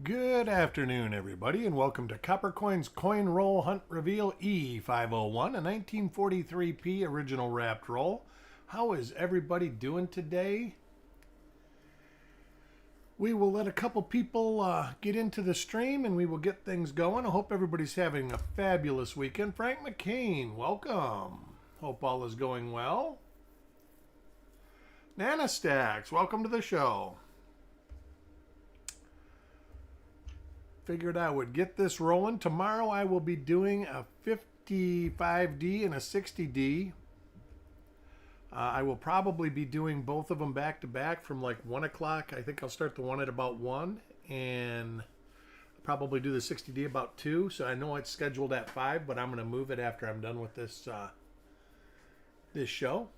Good afternoon, everybody, and welcome to Copper Coins Coin Roll Hunt Reveal E501, a 1943p original wrapped roll. How is everybody doing today? We will let a couple people get into the stream and we will get things going. I hope everybody's having a fabulous weekend. Frank McCain, welcome. Hope all is going well. Nana Stacks, welcome to the show. Figured I would get this rolling. Tomorrow I will be doing a 55D and a 60D. I will probably be doing both of them back to back from like 1 o'clock. I think I'll start the one at about 1 and probably do the 60D about 2. So I know it's scheduled at 5, but I'm going to move it after I'm done with this show.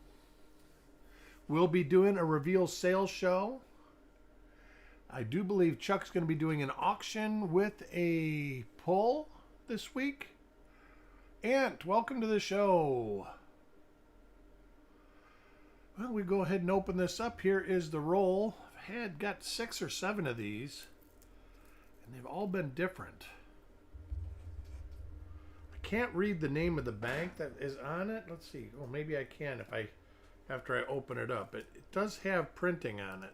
We'll be doing a reveal sales show. I do believe Chuck's going to be doing an auction with a pull this week. Ant, welcome to the show. Well, we go ahead and open this up. Here is the roll. I've got 6 or 7 of these, and they've all been different. I can't read the name of the bank that is on it. Let's see. Oh, maybe I can after I open it up. It does have printing on it.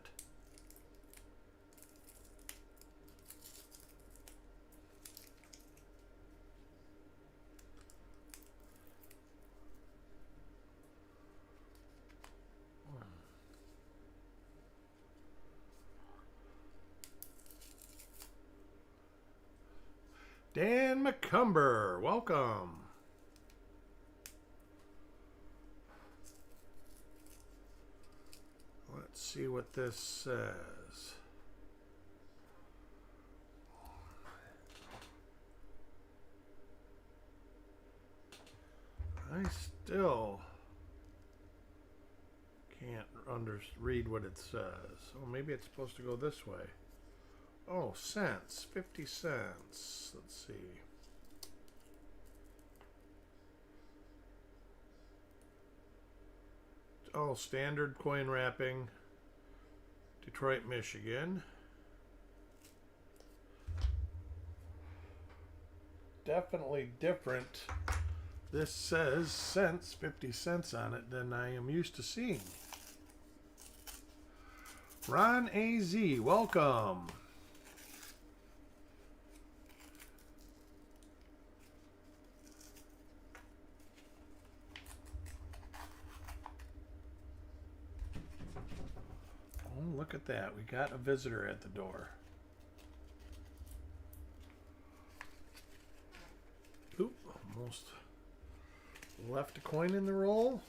Dan McCumber, welcome. Let's see what this says. I still can't read what it says. Oh, maybe it's supposed to go this way. Oh, cents, 50 cents. Let's see. Oh, standard coin wrapping. Detroit, Michigan. Definitely different. This says cents, 50 cents on it than I am used to seeing. Ron AZ, welcome. Look at that. We got a visitor at the door. Oop, almost left a coin in the roll.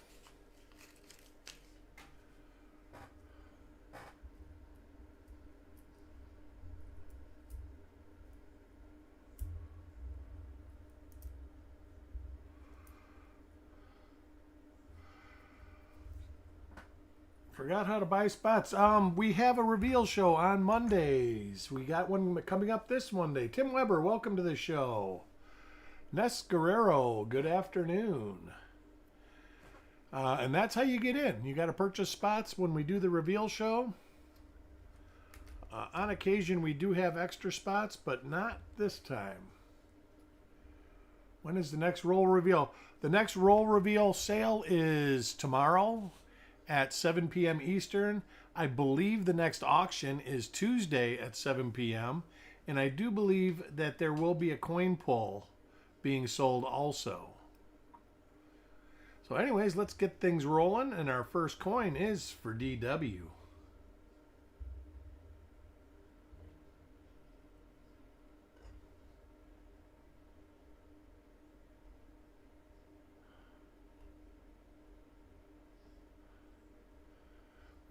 Forgot how to buy spots. We have a reveal show on Mondays. We got one coming up this Monday. Tim Weber, welcome to the show. Ness Guerrero, good afternoon. And that's how you get in. You got to purchase spots when we do the reveal show. On occasion, we do have extra spots, but not this time. When is the next roll reveal? The next roll reveal sale is tomorrow at 7 p.m. Eastern. I believe the next auction is Tuesday at 7 p.m. And I do believe that there will be a coin pull being sold also. So anyways, let's get things rolling. And our first coin is for DW.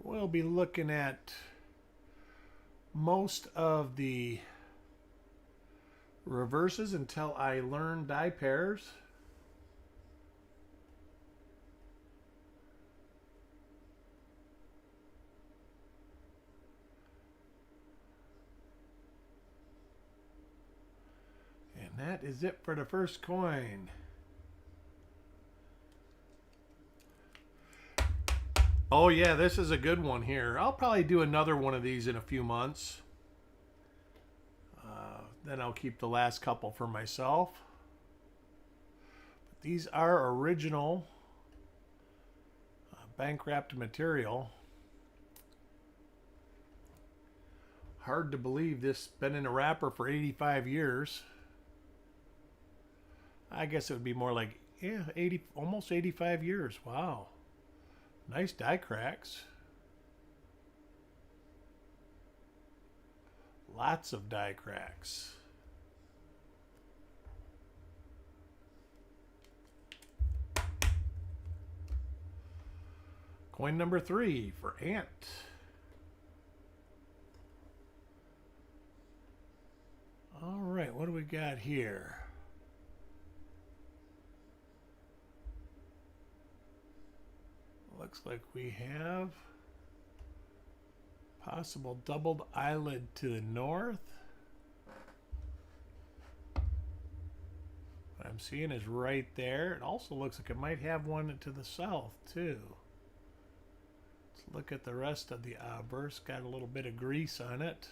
We'll be looking at most of the reverses until I learn die pairs. And that is it for the first coin. Oh yeah, this is a good one here. I'll probably do another one of these in a few months. Then I'll keep the last couple for myself. But these are original bank wrapped material. Hard to believe this been in a wrapper for 85 years. I guess it would be more like, yeah, 80, almost 85 years. Wow. Nice die cracks. Lots of die cracks. Coin number 3 for Ant. All right, what do we got here? Looks like we have possible doubled eyelid to the north. What I'm seeing is right there. It also looks like it might have one to the south too. Let's look at the rest of the obverse. Got a little bit of grease on it.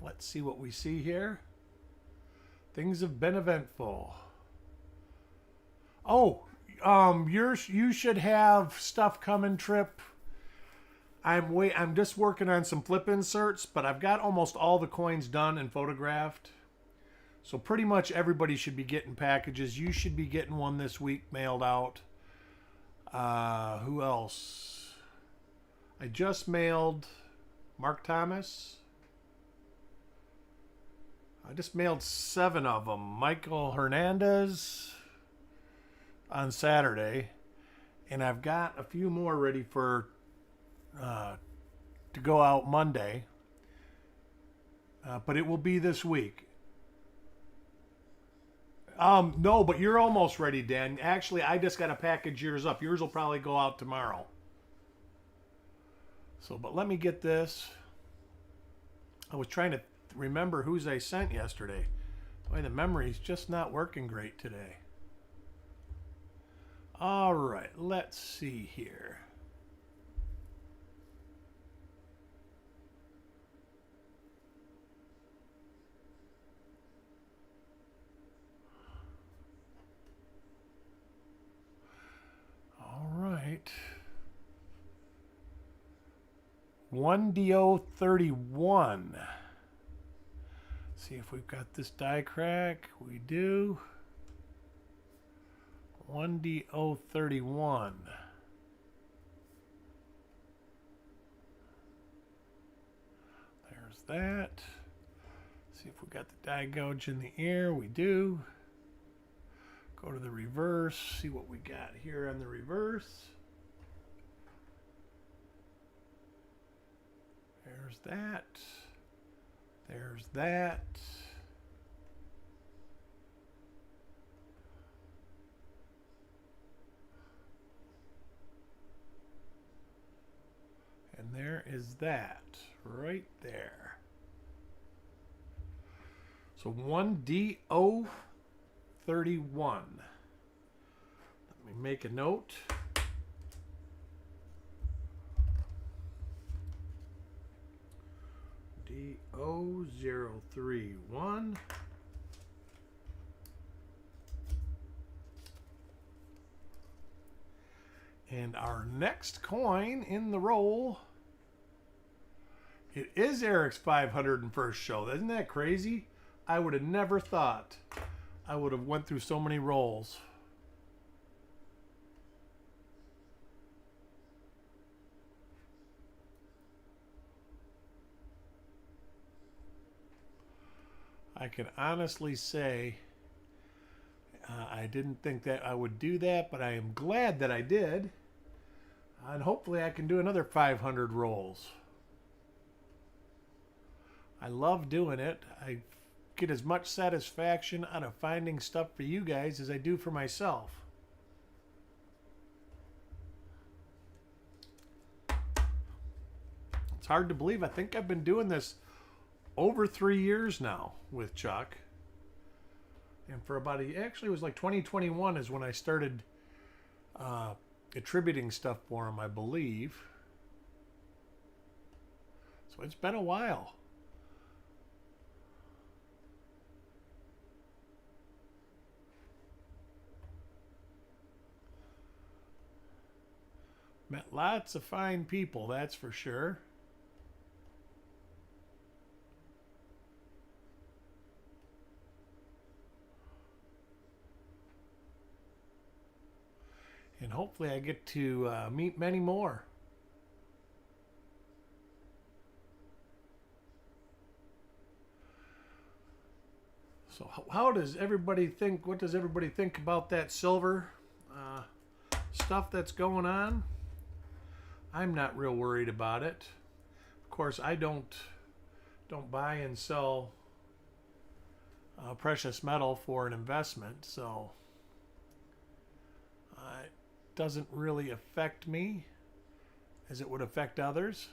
Let's see what we see here. Things have been eventful. Oh, you should have stuff coming, Trip. I'm just working on some flip inserts, but I've got almost all the coins done and photographed. So pretty much everybody should be getting packages. You should be getting one this week mailed out. Who else? I just mailed Mark Thomas. I just mailed 7 of them. Michael Hernandez on Saturday. And I've got a few more ready for to go out Monday. But it will be this week. No, but you're almost ready, Dan. Actually, I just got to package yours up. Yours will probably go out tomorrow. So, but let me get this. I was trying to remember whose I sent yesterday. Boy, the memory's just not working great today. All right, let's see here. All right. 1DO31. See if we've got this die crack. We do. 1DO31. There's that. See if we got the die gouge in the ear. We do. Go to the reverse. See what we got here on the reverse. There's that. There's that. And there is that right there. So 1DO31. Let me make a note. DO031. And our next coin in the roll, it is Eric's 501st show. Isn't that crazy? I would have never thought I would have went through so many rolls. I can honestly say I didn't think that I would do that, but I am glad that I did. And hopefully I can do another 500 rolls. I love doing it. I get as much satisfaction out of finding stuff for you guys as I do for myself. It's hard to believe. I think I've been doing this over 3 years now with Chuck. And for about actually it was like 2021 is when I started attributing stuff for him, I believe. So it's been a while. Met lots of fine people, that's for sure. And hopefully I get to meet many more. So how does everybody think, what does everybody think about that silver stuff that's going on? I'm not real worried about it. Of course, I don't buy and sell precious metal for an investment, so it doesn't really affect me as it would affect others.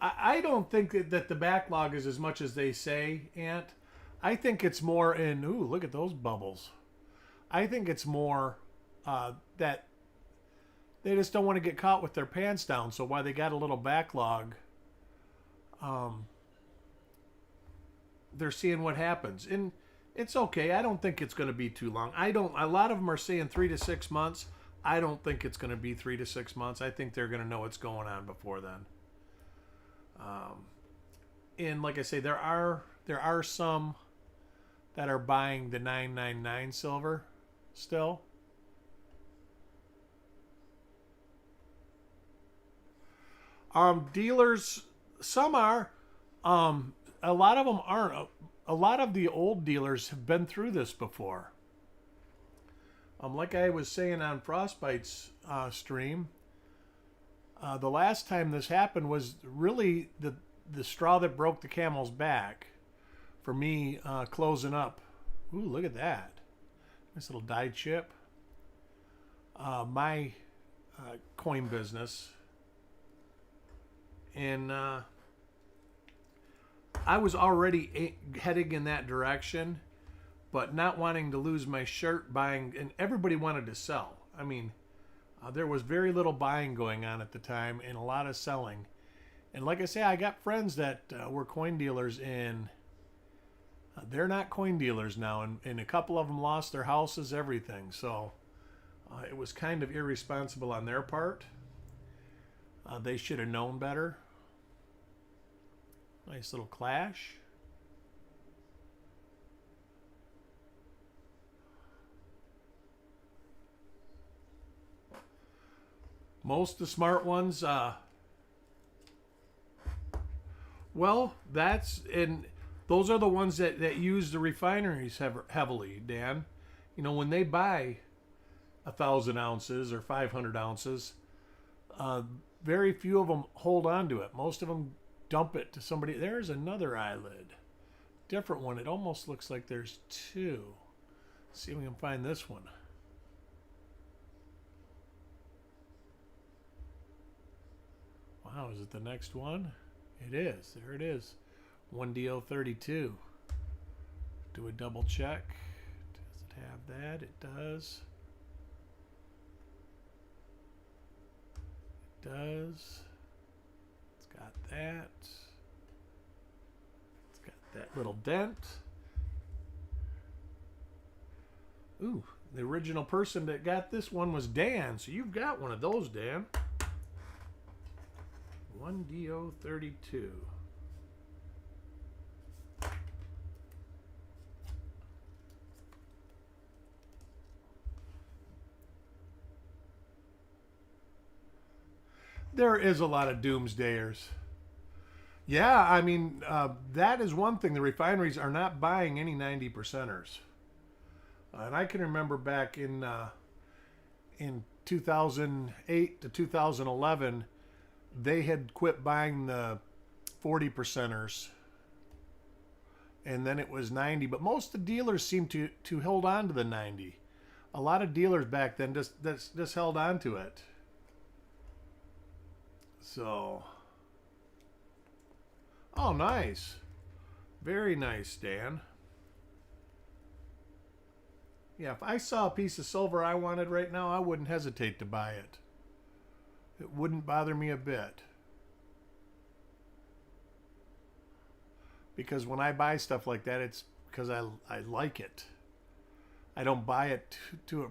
I don't think that the backlog is as much as they say, Ant. I think it's more in, ooh, look at those bubbles. I think it's more that they just don't want to get caught with their pants down. So while they got a little backlog, they're seeing what happens. And it's okay. I don't think it's going to be too long. A lot of them are saying 3 to 6 months. I don't think it's going to be 3 to 6 months. I think they're going to know what's going on before then. And like I say, there are some that are buying the 999 silver still. Dealers, some are. A lot of them aren't. A lot of the old dealers have been through this before. Like I was saying on Frostbite's stream, the last time this happened was really the straw that broke the camel's back for me closing up. Ooh, look at that. Nice little die chip. My coin business. And I was already heading in that direction, but not wanting to lose my shirt buying, and everybody wanted to sell. I mean, there was very little buying going on at the time and a lot of selling. And like I say, I got friends that were coin dealers, and they're not coin dealers now. And a couple of them lost their houses, everything. So it was kind of irresponsible on their part. They should have known better. Nice little clash. Most of the smart ones, well, those are the ones that use the refineries heavily, Dan. You know, when they buy 1,000 ounces or 500 ounces, very few of them hold on to it. Most of them dump it to somebody. There's another eyelid. Different one. It almost looks like there's two. Let's see if we can find this one. Wow, is it the next one? It is. There it is. 1DO32. Do a double check. Does it have that? It does. It does. It's got that. It's got that little dent. Ooh, the original person that got this one was Dan. So you've got one of those, Dan. 1DO32. There is a lot of doomsdayers. Yeah, I mean, that is one thing. The refineries are not buying any 90%ers. And I can remember back in 2008 to 2011, they had quit buying the 40%ers. And then it was 90. But most of the dealers seem to hold on to the 90. A lot of dealers back then just held on to it. So, oh, nice. Very nice, Dan. Yeah, if I saw a piece of silver I wanted right now, I wouldn't hesitate to buy it. It wouldn't bother me a bit. Because when I buy stuff like that, it's because I like it. I don't buy it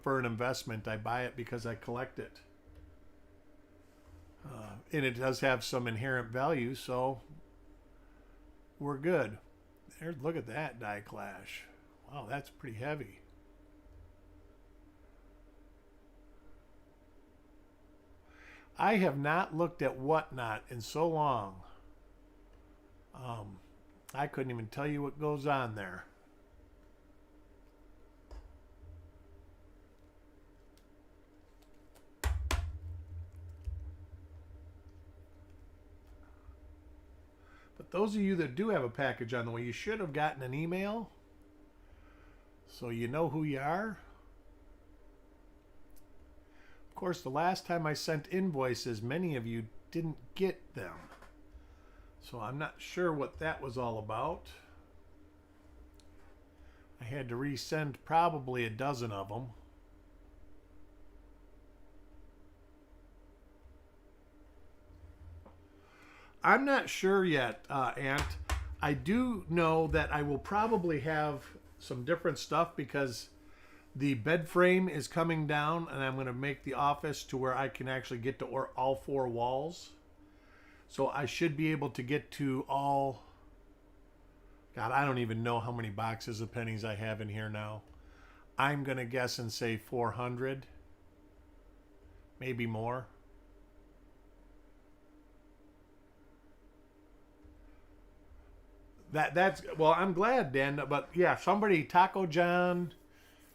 for an investment. I buy it because I collect it. And it does have some inherent value, so we're good. There, look at that die clash. Wow, that's pretty heavy. I have not looked at Whatnot in so long. I couldn't even tell you what goes on there. But those of you that do have a package on the way, you should have gotten an email so you know who you are. Of course, the last time I sent invoices, many of you didn't get them. So I'm not sure what that was all about. I had to resend probably a dozen of them. I'm not sure yet, Ant. I do know that I will probably have some different stuff because the bed frame is coming down and I'm going to make the office to where I can actually get to all four walls. So I should be able to get to all... God, I don't even know how many boxes of pennies I have in here now. I'm going to guess and say 400. Maybe more. That's... Well, I'm glad, Dan. But yeah, somebody, Taco John,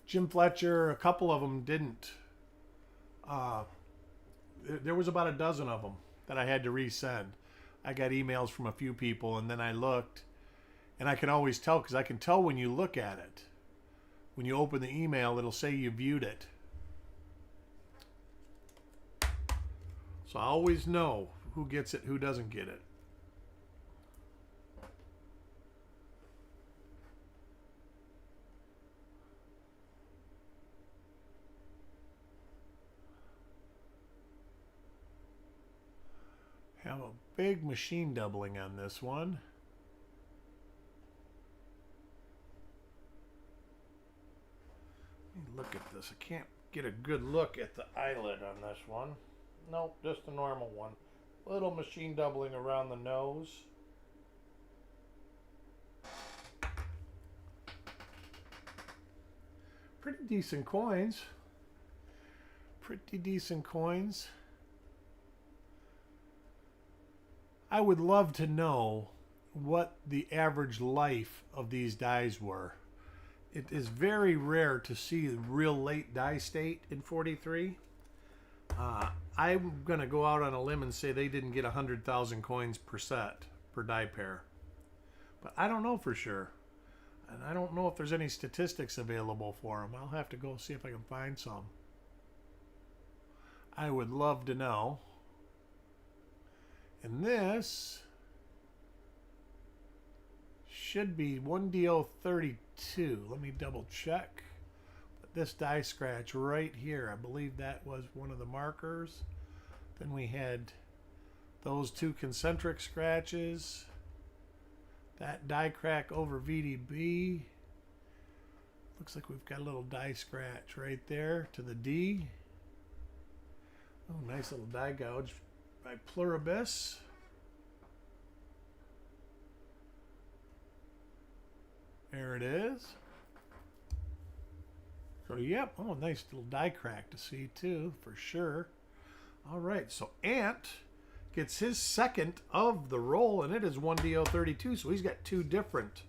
Jim Fletcher, a couple of them didn't. There was about a dozen of them that I had to resend. I got emails from a few people, and then I looked, and I can always tell because I can tell when you look at it. When you open the email, it'll say you viewed it. So I always know who gets it, who doesn't get it. Have a big machine doubling on this one. Let me look at this. I can't get a good look at the eyelid on this one. Nope, just a normal one. Little machine doubling around the nose. Pretty decent coins. Pretty decent coins. I would love to know what the average life of these dies were. It is very rare to see the real late die state in 43. I'm going to go out on a limb and say they didn't get 100,000 coins per set, per die pair. But I don't know for sure. And I don't know if there's any statistics available for them. I'll have to go see if I can find some. I would love to know. And this should be 1DO32. Let me double check. But this die scratch right here, I believe that was one of the markers. Then we had those two concentric scratches. That die crack over VDB. Looks like we've got a little die scratch right there to the D. Oh, nice little die gouge by Pluribus. There it is. So, yep. Oh, nice little die crack to see, too, for sure. All right. So, Ant gets his second of the roll, and it is 1DO32. So, he's got two different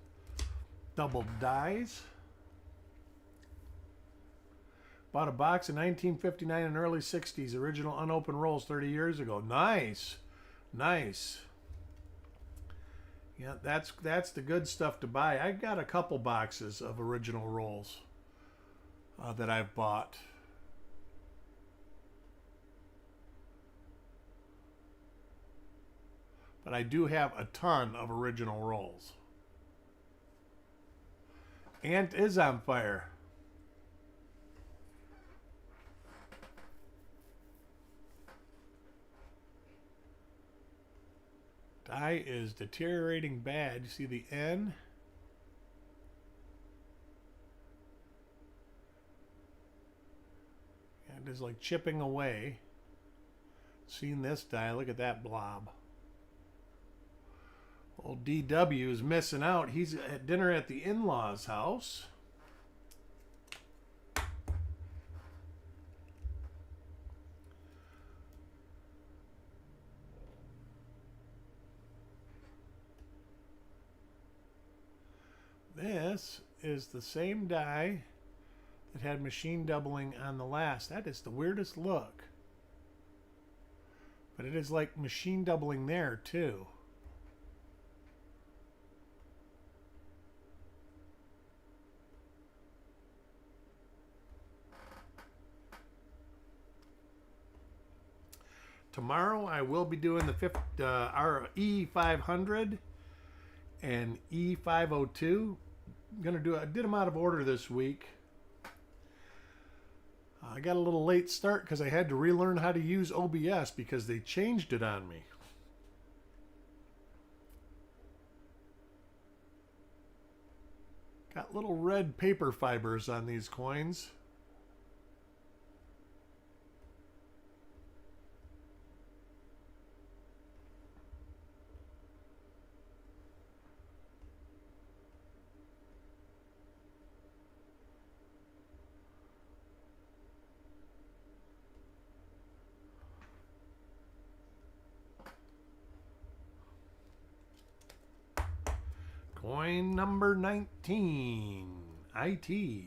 double dies. Bought a box in 1959 and early 60s. Original unopened rolls 30 years ago. Nice. Nice. Yeah, that's the good stuff to buy. I got a couple boxes of original rolls. that I've bought. But I do have a ton of original rolls. Ant is on fire. Die is deteriorating bad. You see the N? It is like chipping away. Seen this die. Look at that blob. Old DW is missing out. He's at dinner at the in-laws' house. This is the same die that had machine doubling on the last. That is the weirdest look. But it is like machine doubling there too. Tomorrow I will be doing the our E500 and E502. I did them out of order this week. I got a little late start because I had to relearn how to use OBS because they changed it on me. Got little red paper fibers on these coins. Coin number 19, IT.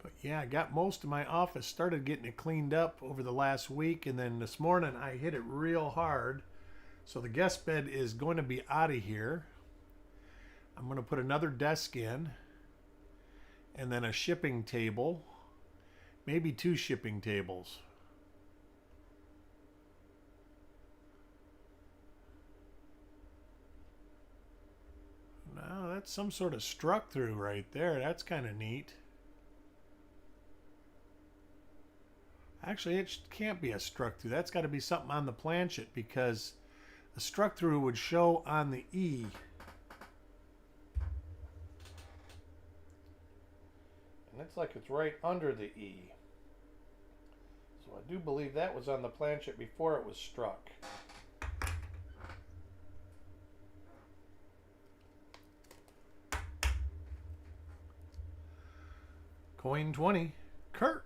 But yeah, I got most of my office, started getting it cleaned up over the last week, and then this morning I hit it real hard. So the guest bed is going to be out of here. I'm going to put another desk in. And then a shipping table, maybe 2 shipping tables. Now that's some sort of struck through right there. That's kind of neat. Actually, it can't be a struck through. That's got to be something on the planchet because a struck through would show on the E. Looks like it's right under the E. So I do believe that was on the planchet before it was struck. Coin 20, Kurt.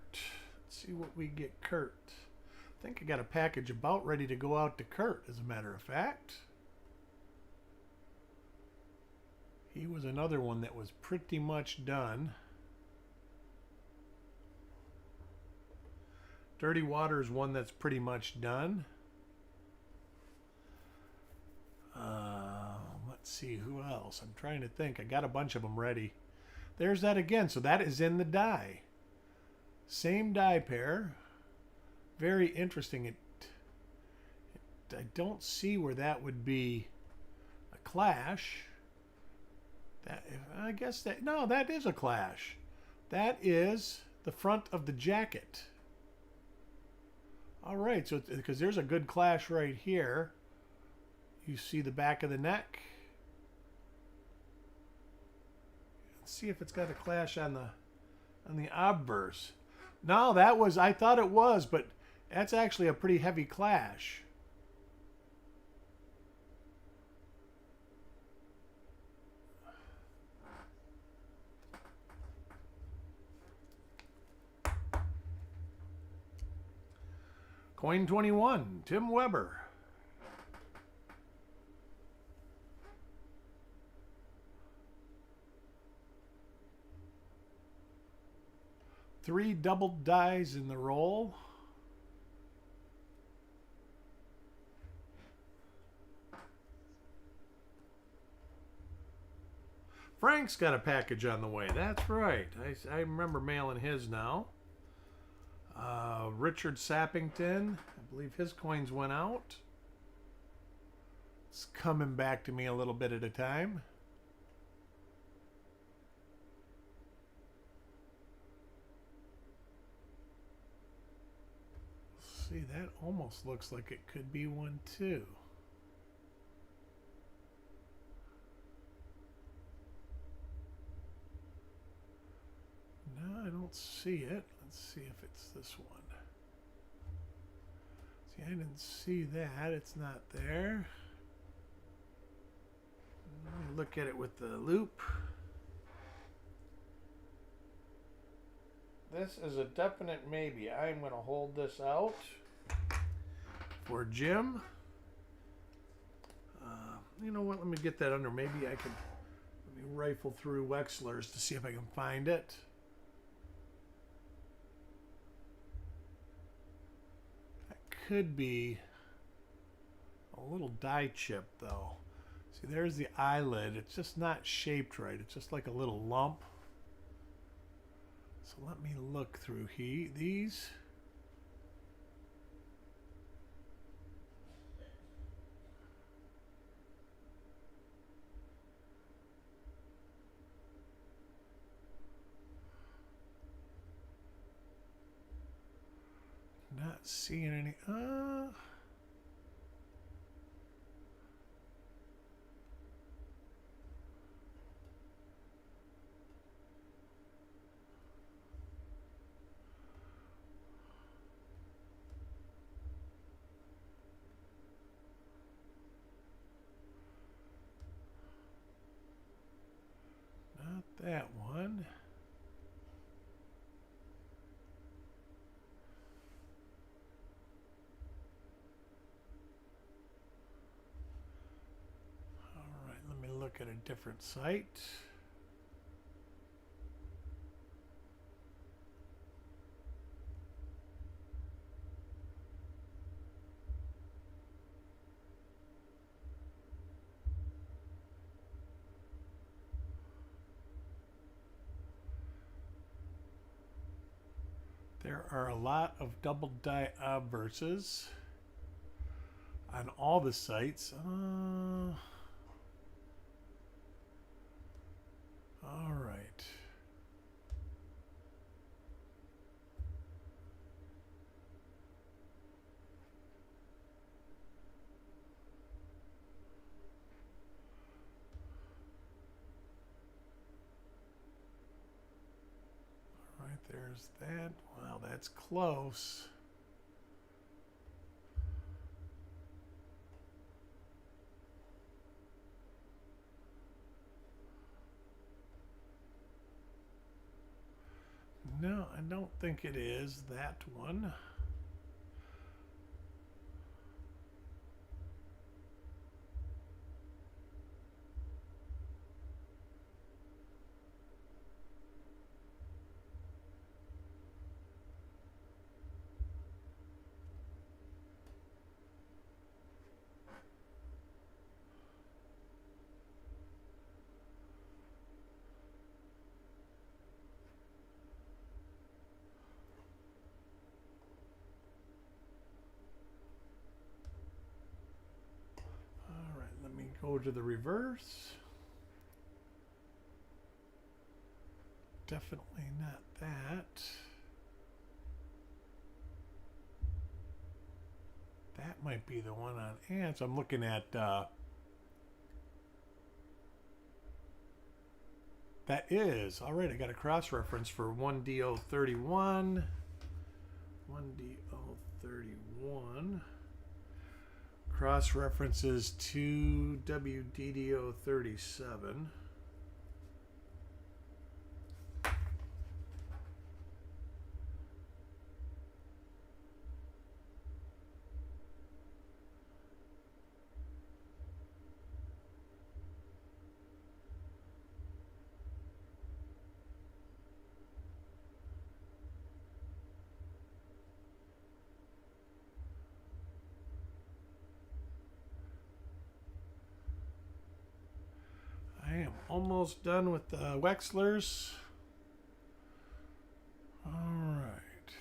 Let's see what we get Kurt. I think I got a package about ready to go out to Kurt, as a matter of fact. He was another one that was pretty much done. Dirty Water is one that's pretty much done. Let's see, who else? I'm trying to think. I got a bunch of them ready. There's that again. So that is in the die. Same die pair. Very interesting. I don't see where that would be a clash. I guess that, no, that is a clash. That is the front of the jacket. All right, so because there's a good clash right here. You see the back of the neck. Let's see if it's got a clash on the obverse. No, that was, I thought it was, but that's actually a pretty heavy clash. Coin 21, Tim Weber. Three double dies in the roll. Frank's got a package on the way. That's right. I remember mailing his now. Richard Sappington, I believe his coins went out. It's coming back to me a little bit at a time. See, that almost looks like it could be one too. No, I don't see it. Let's see if it's this one. See, I didn't see that. It's not there. Let me look at it with the loop. This is a definite maybe. I'm going to hold this out for Jim. You know what? Let me get that under. Maybe I can let me rifle through Wexler's to see if I can find it. That could be a little die chip, though. See, there's the eyelid. It's just not shaped right. It's just like a little lump. So let me look through these. Not seeing any. Not that one. Look at a different site. There are a lot of double die obverses on all the sites. All right. All right, there's that. Wow, that's close. No, I don't think it is that one. Go to the reverse. Definitely not that. That might be the one on ants. I'm looking at that is. All right, I got a cross reference for 1DO31. 1DO31. Cross references to WDDO37. I am almost done with the Wexlers. All right.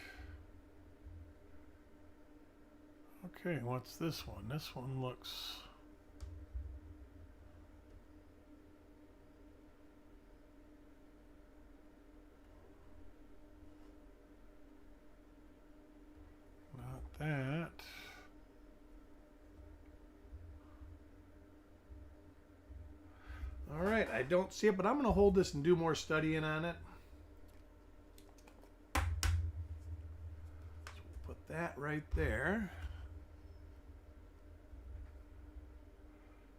Okay, what's this one? This one looks... not that. All right, I don't see it, but I'm going to hold this and do more studying on it. So we'll put that right there.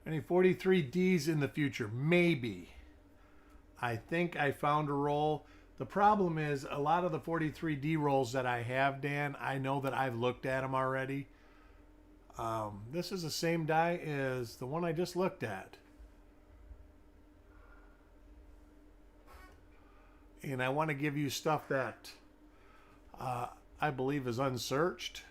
Any 43Ds in the future? Maybe. I think I found a roll. The problem is a lot of the 43D rolls that I have, Dan, I know that I've looked at them already. This is the same die as the one I just looked at. And I want to give you stuff that I believe is unsearched.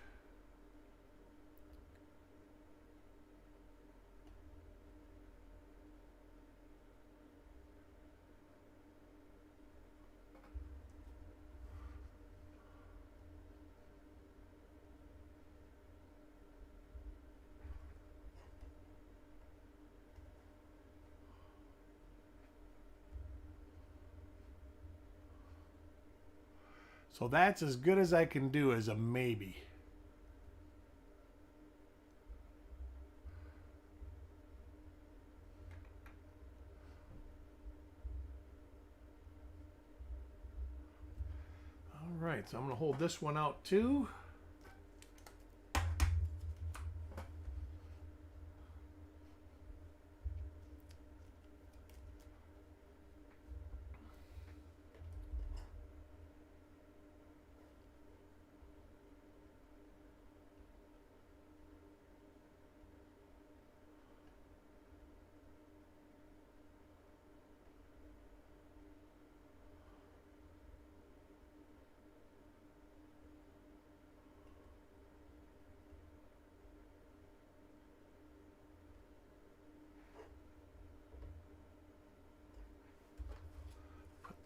So that's as good as I can do as a maybe. All right, so I'm going to hold this one out too.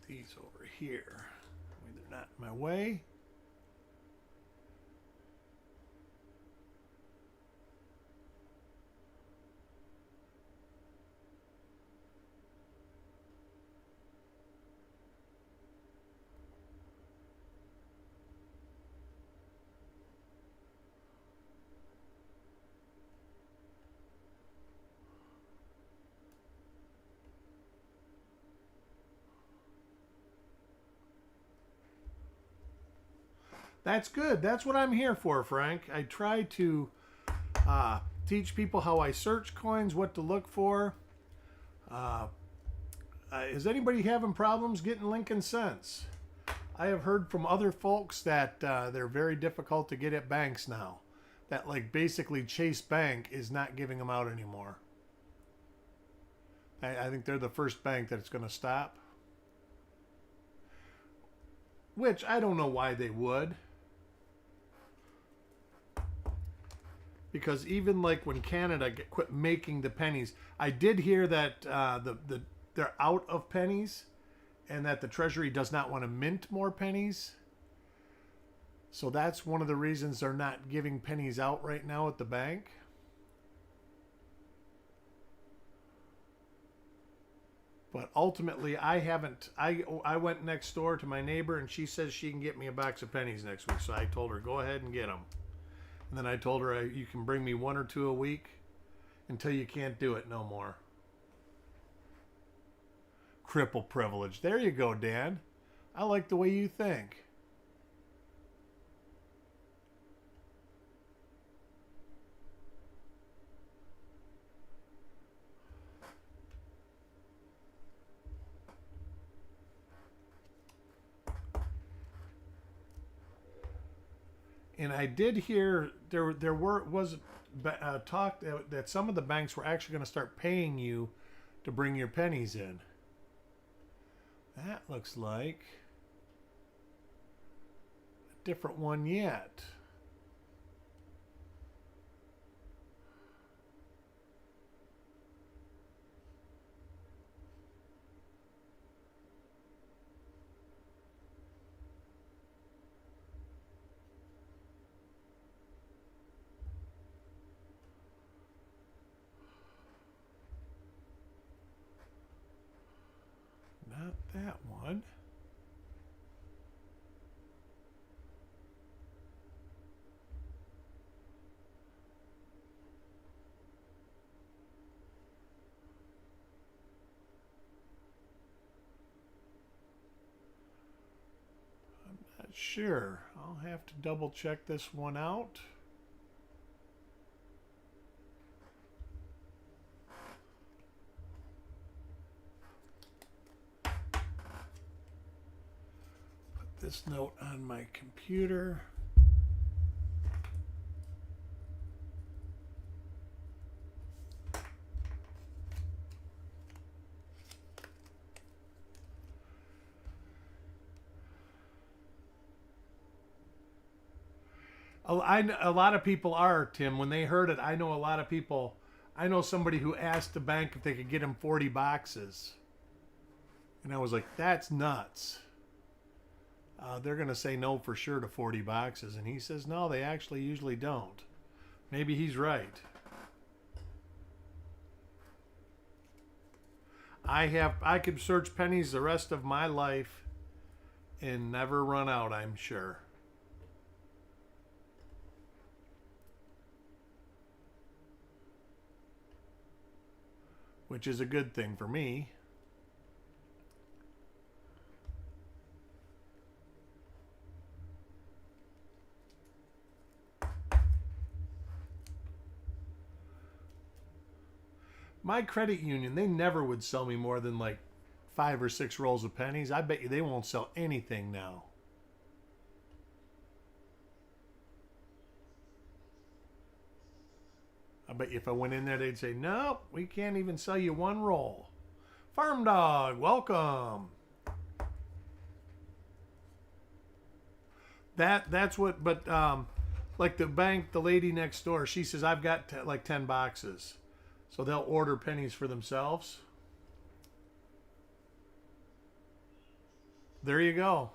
These over here. They're not in my way. That's good. That's what I'm here for, Frank. I try to teach people how I search coins, what to look for. Is anybody having problems getting Lincoln cents? I have heard from other folks that they're very difficult to get at banks now. That like basically Chase Bank is not giving them out anymore. I think they're the first bank that's going to stop. Which I don't know why they would. Because even like when Canada quit making the pennies, I did hear that they're out of pennies, and that the Treasury does not want to mint more pennies. So that's one of the reasons they're not giving pennies out right now at the bank. But ultimately, I haven't. I went next door to my neighbor, and she says she can get me a box of pennies next week. So I told her, go ahead and get them. And then I told her, you can bring me 1 or 2 a week until you can't do it no more. Cripple privilege. There you go, Dan. I like the way you think. And I did hear there was talk that some of the banks were actually going to start paying you to bring your pennies in. That looks like a different one yet. that one. Not sure. I'll have to double check this one out. This note on my computer. A lot of people are, Tim. When they heard it, I know a lot of people. I know somebody who asked the bank if they could get him 40 boxes. And I was like, that's nuts. They're going to say no for sure to 40 boxes. And he says, no, they actually usually don't. Maybe he's right. I could search pennies the rest of my life and never run out, I'm sure. Which is a good thing for me. My credit union, they never would sell me more than like 5 or 6 rolls of pennies. I bet you they won't sell anything now. I bet you if I went in there, they'd say, nope, we can't even sell you 1 roll. Farm Dog, welcome. That's what, but like the bank, the lady next door, she says, I've got like 10 boxes. So they'll order pennies for themselves. There you go.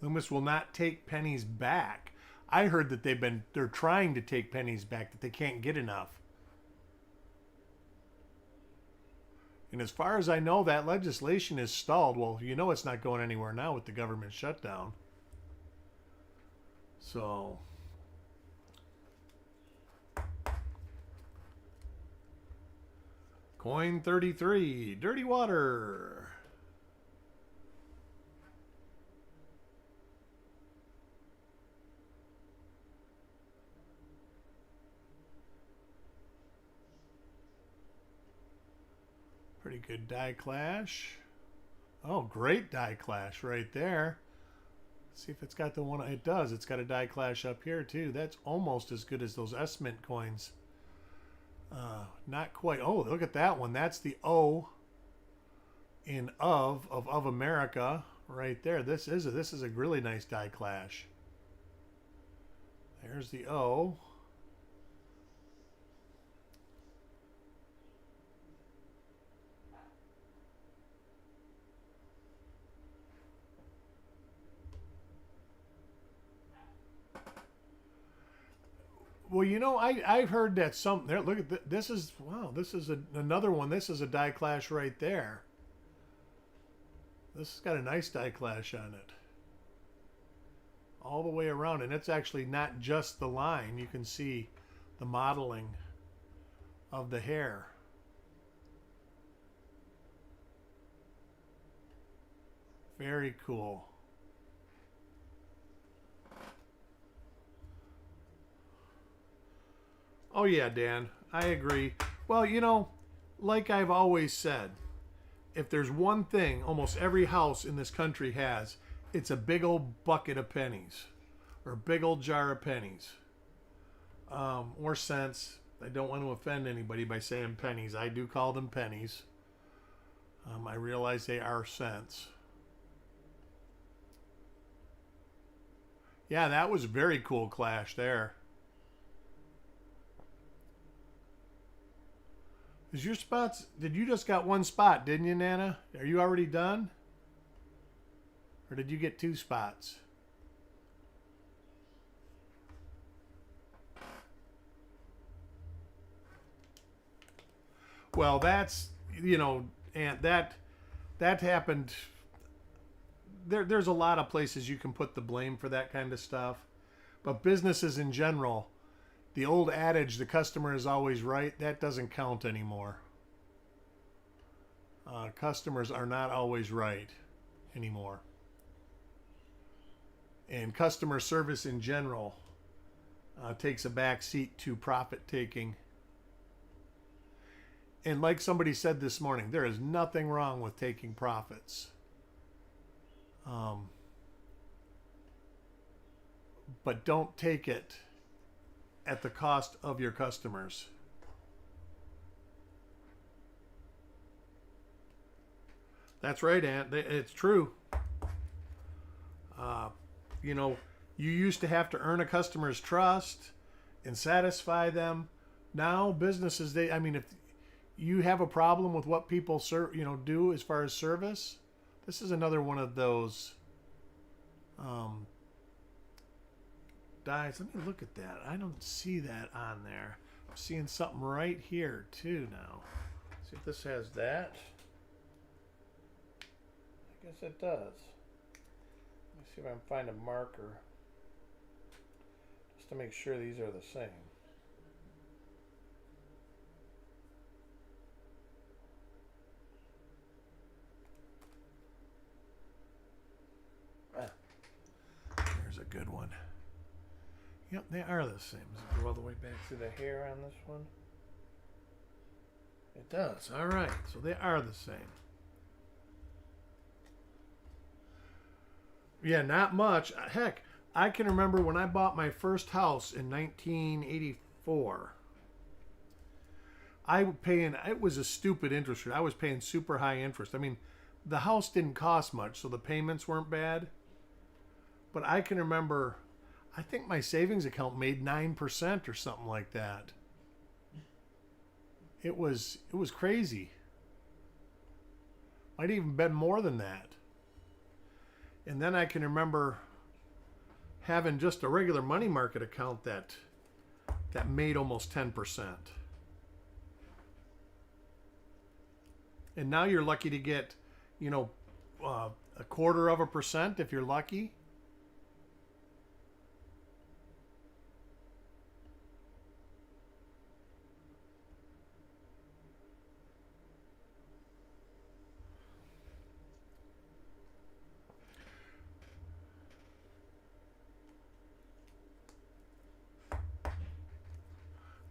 Loomis will not take pennies back. I heard that they're trying to take pennies back, that they can't get enough. And as far as I know, that legislation is stalled. Well, you know it's not going anywhere now with the government shutdown. So coin 33, dirty water. Pretty good die clash. Oh, great die clash right there. Let's see if it's got the one. It does. It's got a die clash up here too. That's almost as good as those S-Mint coins. Not quite. Oh, look at that one. That's the O in of America right there. This is a really nice die clash. There's the O. Well, you know, I've heard that some there. Look at this is wow. This is another one. This is a die clash right there. This has got a nice die clash on it, all the way around, and it's actually not just the line. You can see the modeling of the hair. Very cool. Oh yeah, Dan, I agree. Well, you know, like I've always said, if there's one thing almost every house in this country has, it's a big old bucket of pennies or a big old jar of pennies or cents. I don't want to offend anybody by saying pennies. I do call them pennies. I realize they are cents. Yeah, that was a very cool clash there. Is your spots? Did you just got 1 spot, didn't you, Nana? Are you already done? Or did you get 2 spots? Well, that's, you know, and that happened. There's a lot of places you can put the blame for that kind of stuff. But businesses in general, the old adage, the customer is always right, that doesn't count anymore. Customers are not always right anymore. And customer service in general takes a back seat to profit taking. And like somebody said this morning, there is nothing wrong with taking profits. But don't take it at the cost of your customers. That's right, Aunt. It's true. You know, you used to have to earn a customer's trust and satisfy them. Now businesses, I mean, if you have a problem with what people do as far as service, this is another one of those dies. Let me look at that. I don't see that on there. I'm seeing something right here too now. See if this has that. I guess it does. Let me see if I can find a marker just to make sure these are the same. There's a good one. Yep, they are the same. Does it go all the way back to the hair on this one? It does. All right. So they are the same. Yeah, not much. Heck, I can remember when I bought my first house in 1984. It was a stupid interest rate. I was paying super high interest. I mean, the house didn't cost much, so the payments weren't bad. But I can remember, I think my savings account made 9% or something like that. It was crazy. Might even been more than that. And then I can remember having just a regular money market account that made almost 10%. And now you're lucky to get, a 0.25% if you're lucky.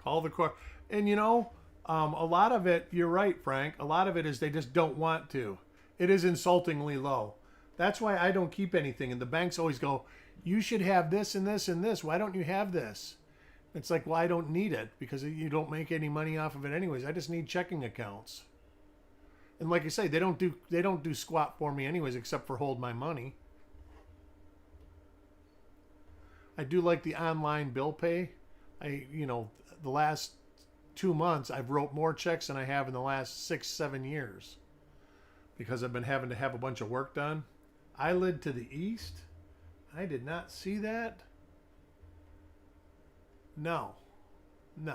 Call the court. And a lot of it, you're right, Frank, a lot of it is they just don't want to. It is insultingly low. That's why I don't keep anything. And the banks always go, you should have this and this and this. Why don't you have this? It's like, well, I don't need it because you don't make any money off of it anyways. I just need checking accounts. And like I say, they don't do squat for me anyways, except for hold my money. I do like the online bill pay. The last 2 months, I've wrote more checks than I have in the last 6-7 years because I've been having to have a bunch of work done. Eyelid to the east. I did not see that. No. The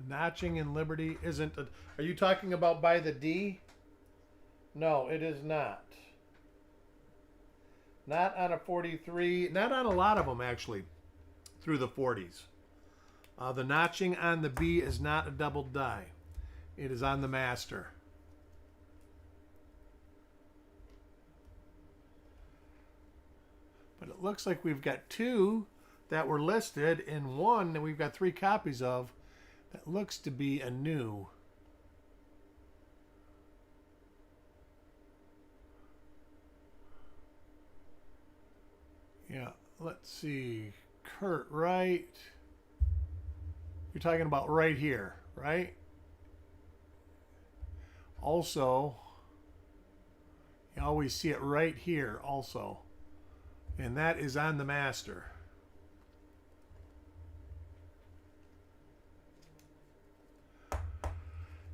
notching in Liberty isn't. Are you talking about by the D? No, it is not. Not on a 43, not on a lot of them actually, through the 40s. The notching on the B is not a double die. It is on the master. But it looks like we've got 2 that were listed and 1 that we've got 3 copies of that looks to be a new. Yeah, let's see. Kurt, right? You're talking about right here, right? Also, you always see it right here also. And that is on the master.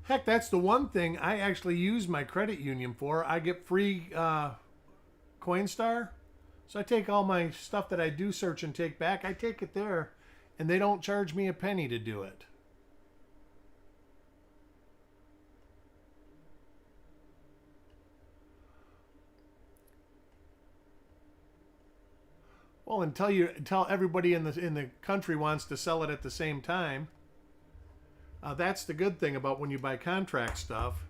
Heck, that's the one thing I actually use my credit union for. I get free Coinstar. So I take all my stuff that I do search and take back. I take it there. and they don't charge me a penny to do it. Well, until everybody in the country wants to sell it at the same time. That's the good thing about when you buy contract stuff,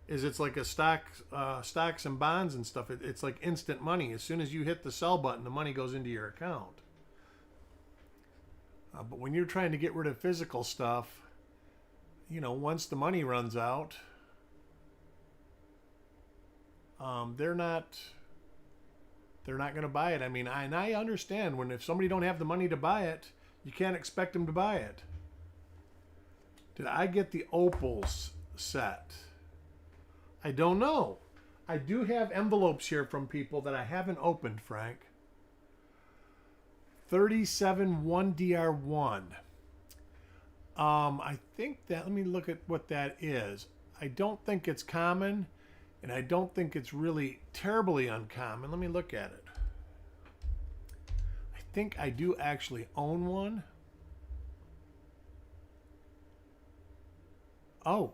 is it's like a stocks and bonds and stuff. It's like instant money. As soon as you hit the sell button, the money goes into your account. But when you're trying to get rid of physical stuff, once the money runs out, they're not going to buy it. I mean, I understand if somebody don't have the money to buy it, you can't expect them to buy it. Did I get the opals set? I don't know. I do have envelopes here from people that I haven't opened, Frank. 37 1DR1. I think that, let me look at what that is. I don't think it's common, and I don't think it's really terribly uncommon. Let me look at it. I think I do actually own one. Oh,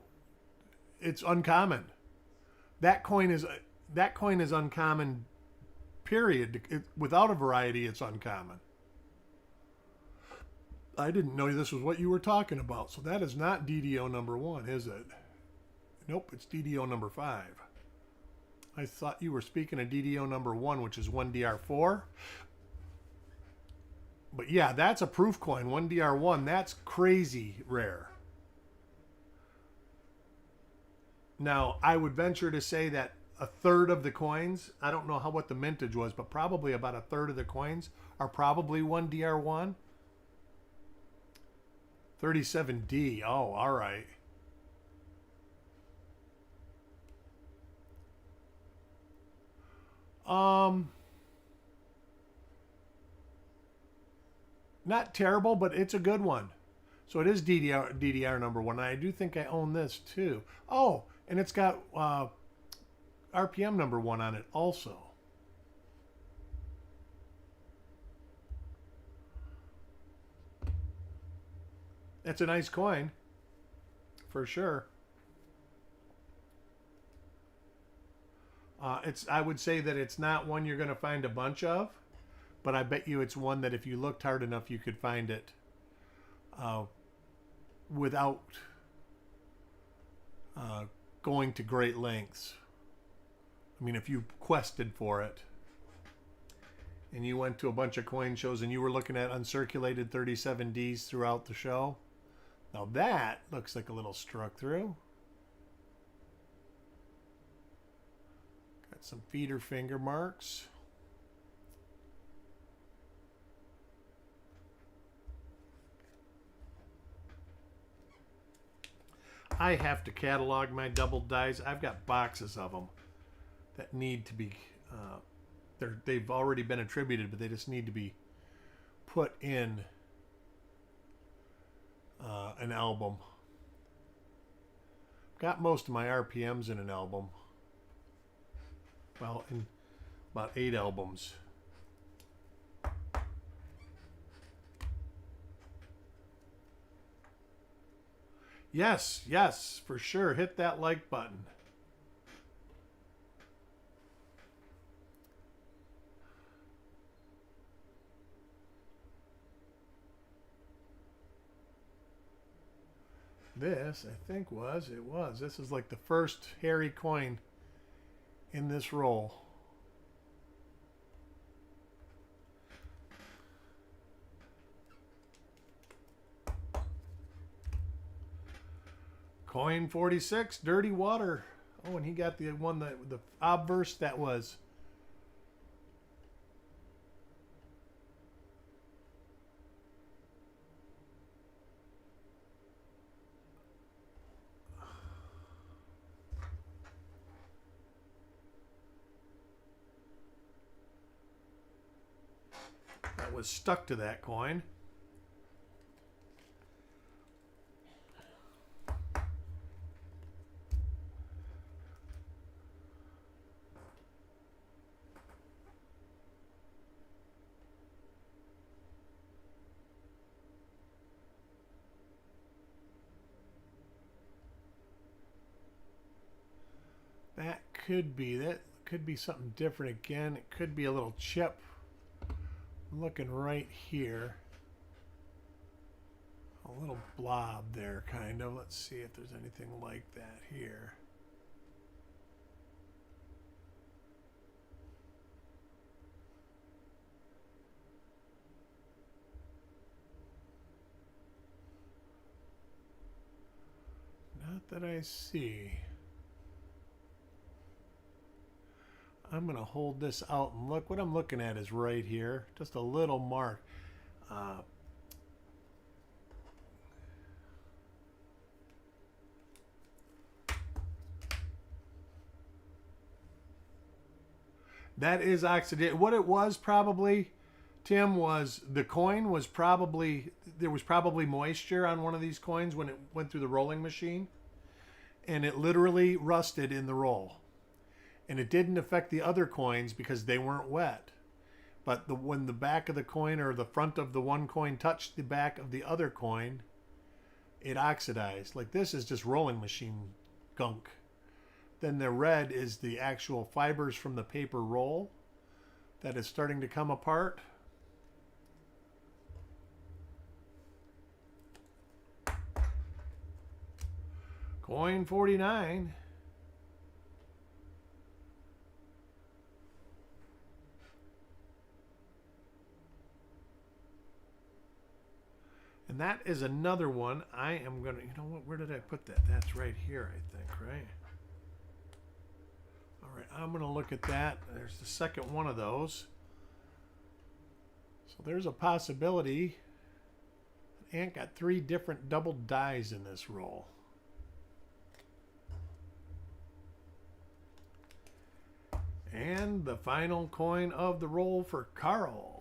it's uncommon. That coin is uncommon, period. Without a variety, it's uncommon. I didn't know this was what you were talking about. So that is not DDO number 1, is it? Nope, it's DDO number 5. I thought you were speaking of DDO number 1, which is 1DR4. But yeah, that's a proof coin, 1DR1. That's crazy rare. Now, I would venture to say that a third of the coins, I don't know what the mintage was, but probably about a third of the coins are probably 1DR1. 37D. Oh, all right. Not terrible, but it's a good one. So it is DDR number 1. And I do think I own this too. Oh, and it's got RPM number 1 on it also. That's a nice coin, for sure. I would say that it's not one you're going to find a bunch of, but I bet you it's one that if you looked hard enough, you could find it without going to great lengths. I mean, if you quested for it and you went to a bunch of coin shows and you were looking at uncirculated 37Ds throughout the show, now that looks like a little struck through. Got some feeder finger marks. I have to catalog my double dies. I've got boxes of them that need to be, they've already been attributed, but they just need to be put in an album. Got most of my RPMs in an album. Well, in about 8 albums. Yes, yes, for sure. Hit that like button. This, I think, it was. This is like the first hairy coin in this roll. Coin 46, Dirty Water. Oh, and he got the one that the obverse that was. That was stuck to that coin. That could be something different again. It could be a little chip. I'm looking right here. A little blob there, kind of. Let's see if there's anything like that here. Not that I see. I'm going to hold this out and look. What I'm looking at is right here. Just a little mark. That is oxidated. What it was probably, Tim, was the coin was probably, there was probably moisture on one of these coins when it went through the rolling machine. And it literally rusted in the roll. And it didn't affect the other coins because they weren't wet. But when the back of the coin or the front of the one coin touched the back of the other coin, it oxidized. Like this is just rolling machine gunk. Then the red is the actual fibers from the paper roll that is starting to come apart. Coin 49. And that is another one. I am going to, you know what, where did I put that? That's right here, I think, right? All right, I'm going to look at that. There's the second one of those. So there's a possibility. Ant got 3 different double dies in this roll. And the final coin of the roll for Carl.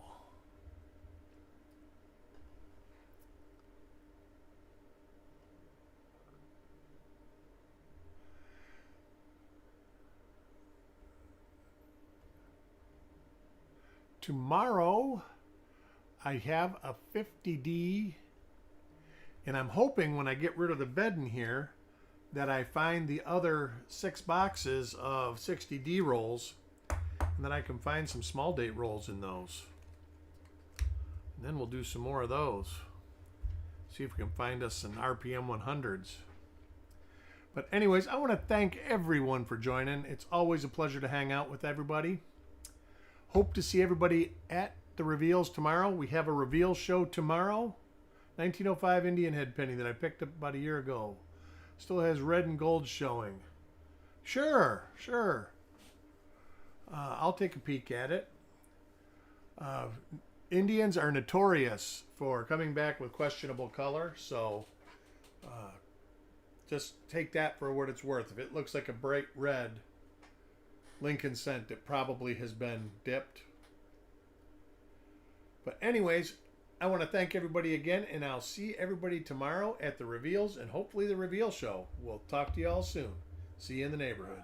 Tomorrow, I have a 50D, and I'm hoping when I get rid of the bed in here that I find the other 6 boxes of 60D rolls, and that I can find some small date rolls in those. And then we'll do some more of those. See if we can find us some RPM 100s. But anyways, I want to thank everyone for joining. It's always a pleasure to hang out with everybody. Hope to see everybody at the reveals tomorrow. We have a reveal show tomorrow. 1905 Indian head penny that I picked up about a year ago. Still has red and gold showing. Sure. I'll take a peek at it. Indians are notorious for coming back with questionable color, so just take that for what it's worth. If it looks like a bright red Lincoln cent, it probably has been dipped. But anyways, I want to thank everybody again, and I'll see everybody tomorrow at the reveals and hopefully the reveal show. We'll talk to you all soon. See you in the neighborhood.